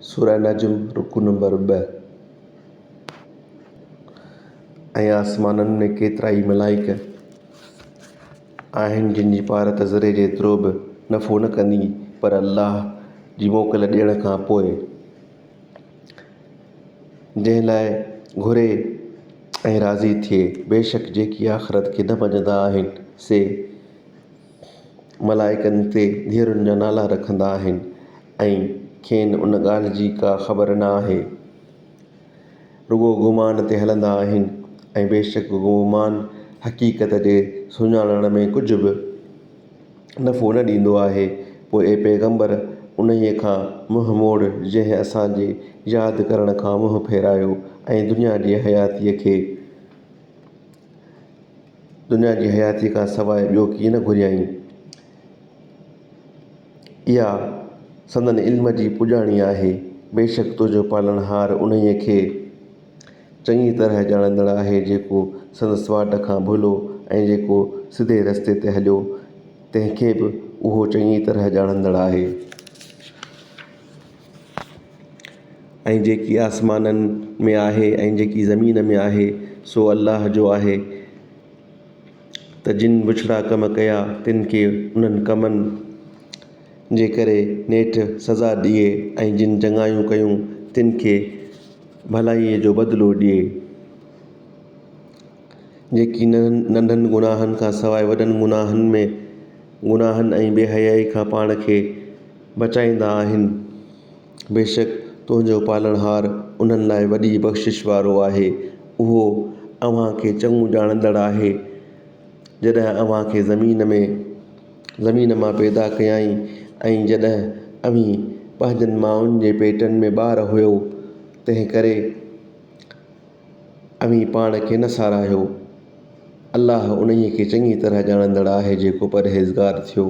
सूरह नजम रुकू नंबर 2। ऐं आसमाननि में केतिरा ई मलाइक आहिनि जिन जी पार त ज़रे जेतिरो बि नफ़ो न कंदी, पर अल्लाह जी मोकल ॾियण खां पोइ जंहिं लाइ घुरे ऐं राज़ी थिए। बेशक जेकी आख़िरत खे न मञंदा आहिनि से मलाइकनि ते धीअरुनि जा नाला रखंदा आहिनि ऐं खेनि उन ॻाल्हि जी का ख़बर न आहे, रुॻो गुमान ते हलंदा आहिनि। ऐं बेशक गुमान हक़ीक़त जे सुञाणण में कुझु बि नफ़ो न ॾींदो आहे। पोइ ए पैगंबर उन्हीअ खां मुंहुं मोड़ जंहिं असांजे यादि करण खां मुंहुं फेरायो ऐं दुनिया जी हयाती खां सवाइ ॿियो की न घुरियईं। इहा संदन इल्म जी पुॼाणी आहे। बेशक तुंहिंजो पालनहार उन्हीअ खे चङी तरह ॼाणंदड़ आहे जेको संदसि वाट खां भुलो ऐं जेको सिधे रस्ते ते हलियो तंहिंखे बि उहो चङी तरह ॼाणंदड़ आहे। ऐं जेकी आसमाननि में आहे ऐं जेकी ज़मीन में आहे सो अल्लाह जो आहे। त जिन बुछड़ा कम कया तिन खे उन्हनि कमनि जे करे नेठि सज़ा ॾिए ऐं जिन चङायूं कयूं तिन खे भलाईअ जो बदिलो ॾिए। जेकी नंढनि गुनाहनि खां सवाइ वॾनि गुनाहनि ऐं बेहयाई खां पाण खे बचाईंदा आहिनि। बेशक तुंहिंजो पालनहार उन्हनि लाइ वॾी बख़्शिश वारो आहे। उहो अव्हां खे चङो ॼाणंदड़ आहे। जॾहिं अव्हां खे ज़मीन मां पैदा कयाईं ऐं जॾहिं अव्हीं पंहिंजनि माउनि जे पेटनि में ॿार हुयो, तंहिं करे अव्हीं पाण खे न साराहियो। अल्लाह उन्हीअ खे चङी तरह ॼाणंदड़ आहे जेको परहेज़गार थियो।